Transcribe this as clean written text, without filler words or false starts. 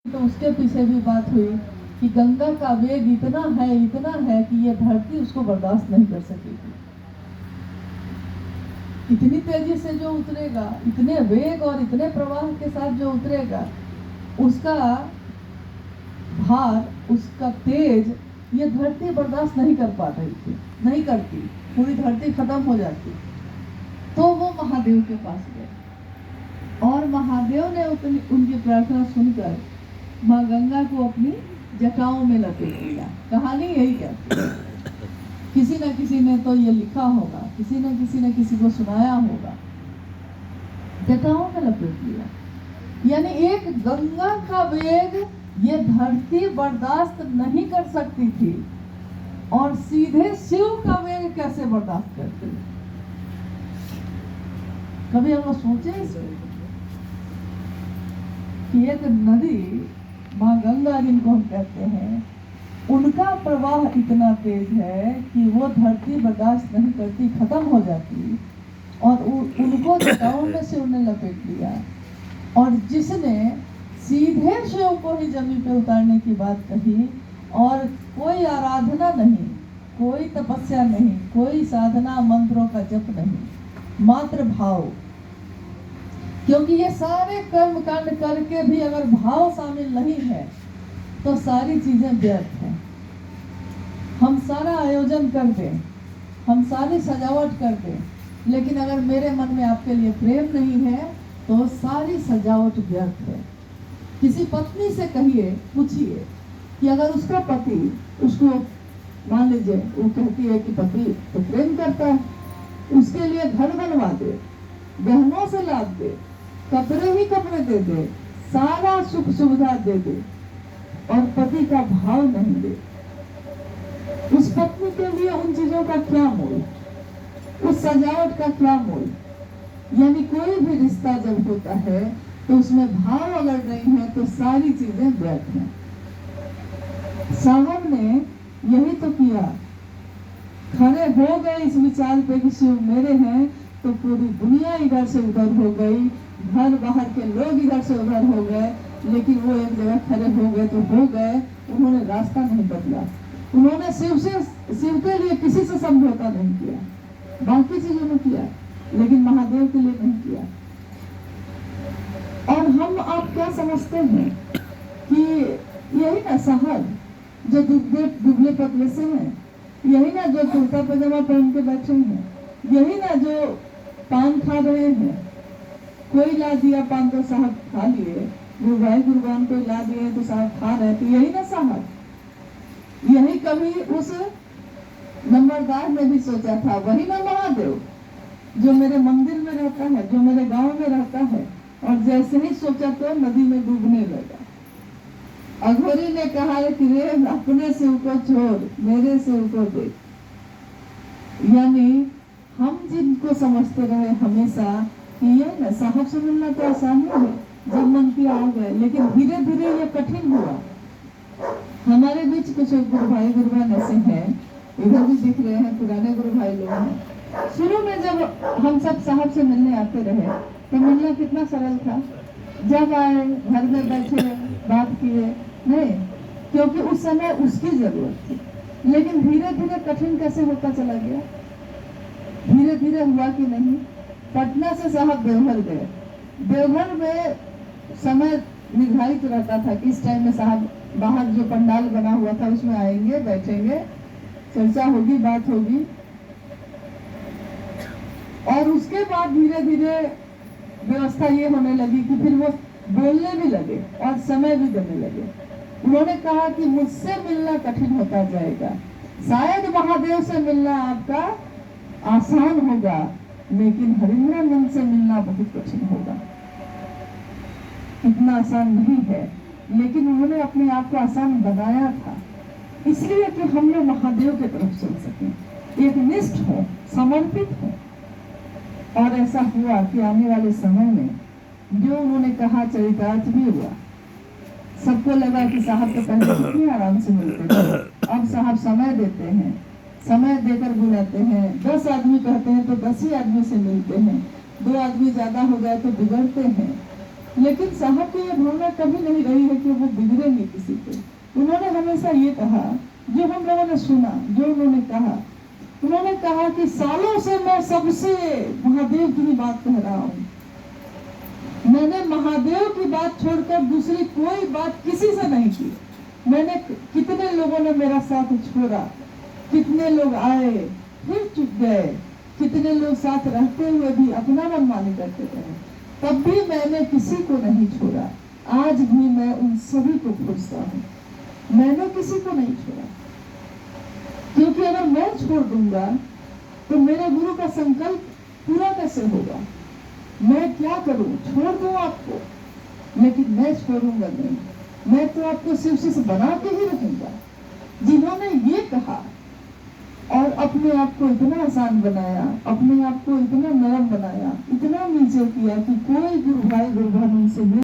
तो उसके पीछे भी बात हुई कि गंगा का वेग इतना है कि ये धरती उसको बर्दाश्त नहीं कर सकेगी। इतनी तेजी से जो उतरेगा, इतने वेग और इतने प्रवाह के साथ जो उतरेगा, उसका भार, उसका तेज ये धरती बर्दाश्त नहीं कर पा रही थी, नहीं करती, पूरी धरती खत्म हो जाती। तो वो महादेव के पास गए और महादेव ने उनकी प्रार्थना सुनकर माँ गंगा को अपनी जटाओं में लपेट लिया। कहानी यही कहती है। किसी न किसी ने तो ये लिखा होगा, किसी ने किसी को सुनाया होगा। जटाओं में लपेट लिया, यानी एक गंगा का वेग ये धरती बर्दाश्त नहीं कर सकती थी, और सीधे शिव का वेग कैसे बर्दाश्त करती। कभी हम लोग सोचे इसे कि एक नदी, माँ गंगा जिनको हम कहते हैं, उनका प्रवाह इतना तेज है कि वो धरती बर्दाश्त नहीं करती, खत्म हो जाती, और उनको जटाओं में से उन्हें लपेट लिया। और जिसने सीधे शिव को ही जमीन पे उतारने की बात कही, और कोई आराधना नहीं, कोई तपस्या नहीं, कोई साधना मंत्रों का जप नहीं, मात्र भाव। क्योंकि ये सारे कर्म कांड करके भी अगर भाव शामिल नहीं है तो सारी चीजें व्यर्थ हैं। हम सारा आयोजन कर दें, हम सारी सजावट कर दें, लेकिन अगर मेरे मन में आपके लिए प्रेम नहीं है तो सारी सजावट व्यर्थ है। किसी पत्नी से कहिए, पूछिए कि अगर उसका पति उसको, मान लीजिए वो कहती है कि पति तो प्रेम करता है, उसके लिए घर बनवा दे, गहनों से लाद दे, कपड़े ही कपड़े दे दे, सारा सुख सुविधा दे दे, और पति का भाव नहीं दे, उस पत्नी के लिए उन चीजों का क्या मोल, उस सजावट का क्या मोल। यानी कोई भी रिश्ता जब होता है तो उसमें भाव अगर नहीं है तो सारी चीजें व्यर्थ हैं। साहब ने यही तो किया, खड़े हो गए इस विचार पे कि शिव मेरे हैं, तो पूरी दुनिया इधर से उधर हो गई, घर बाहर के लोग इधर से उधर हो गए, लेकिन वो एक जगह खड़े हो गए तो हो गए। उन्होंने रास्ता नहीं बदला, उन्होंने शिव के लिए किसी से समझौता नहीं किया, बाकी चीजों में किया, लेकिन महादेव के लिए नहीं किया। और हम आप क्या समझते हैं कि यही ना साहब जो दुबले पतले से हैं, यही ना जो कुर्ता पजामा पहन के बैठे हैं, यही ना जो पान खा रहे हैं, कोई ला दिया पान तो साहब खा लिए, गुरुभाई गुरुबान को ला दिए तो साहब खा रहे, तो यही ना साहब। यही कभी उस नंबरदार ने भी सोचा था, वही ना महादेव जो मेरे मंदिर में रहता है, जो मेरे गांव में रहता है, और जैसे ही सोचा तो नदी में डूबने लगा। अघोरी ने कहा कि रे अपने शिव को छोड़, मेरे शिव को देख। यानी हम जिनको समझते रहे हमेशा कि ये न साहब से मिलना तो आसानी है, जब मन किया आ गए, लेकिन धीरे धीरे ये कठिन हुआ। हमारे बीच कुछ गुरु भाई गुरुबान ऐसे हैं, इधर भी दिख रहे हैं, पुराने गुरु भाई लोग हैं। शुरू में जब हम सब साहब से मिलने आते रहे तो मिलना कितना सरल था, जब आए घर में बैठे बात किए, नहीं, क्योंकि उस समय उसकी जरूरत थी। लेकिन धीरे धीरे कठिन कैसे होता चला गया, धीरे धीरे हुआ कि नहीं। पटना से साहब देवघर गए, देवघर में समय निर्धारित रहता था कि इस टाइम में साहब बाहर जो पंडाल बना हुआ था उसमें आएंगे, बैठेंगे, चर्चा होगी, बात होगी, और उसके बाद धीरे धीरे व्यवस्था ये होने लगी कि फिर वो बोलने भी लगे और समय भी देने लगे। उन्होंने कहा कि मुझसे मिलना कठिन होता जाएगा, शायद महादेव से मिलना आपका आसान होगा, लेकिन हरिहरानंद से मिलना बहुत कठिन होगा। इतना आसान नहीं है, लेकिन उन्होंने अपने आप को आसान बनाया था, इसलिए कि हम लोग महादेव की तरफ चल सकें, एक निष्ठ हो, समर्पित हो। और ऐसा हुआ कि आने वाले समय में जो उन्होंने कहा चरितार्थ भी हुआ। सबको लगा कि साहब तो पहले कितने आराम से मिलते थे, अब साहब समय देते हैं, समय देकर बुलाते हैं। 10 आदमी कहते हैं तो 10 ही आदमी से मिलते हैं, 2 आदमी ज्यादा हो गए तो बिगड़ते हैं। लेकिन साहब की यह भावना कभी नहीं रही है कि वो बिगड़ेंगे किसी पे। उन्होंने हमेशा ये कहा, जो हम लोगों ने सुना, जो उन्होंने कहा कि सालों से मैं सबसे महादेव की ही बात कह रहा हूँ। मैंने महादेव की बात छोड़कर दूसरी कोई बात किसी से नहीं की। मैंने कितने लोगों ने मेरा साथ छोड़ा, कितने लोग आए फिर चुप गए, कितने लोग साथ रहते हुए भी अपना मनमानी करते रहे, तब भी मैंने किसी को नहीं छोड़ा। आज भी मैं उन सभी को खोजता हूँ, मैंने किसी को नहीं छोड़ा। क्योंकि अगर मैं छोड़ दूंगा तो मेरे गुरु का संकल्प पूरा कैसे होगा। मैं क्या करूं, छोड़ दूं आपको, लेकिन मैं छोड़ूंगा नहीं। मैं तो आपको शिव शिष्य बना के ही रखूंगा। जिन्होंने ये कहा और अपने आप को इतना आसान बनाया, अपने आप को इतना नरम बनाया, इतना नीचे किया कि कोई गुरु भाई गुरु बहन उनसे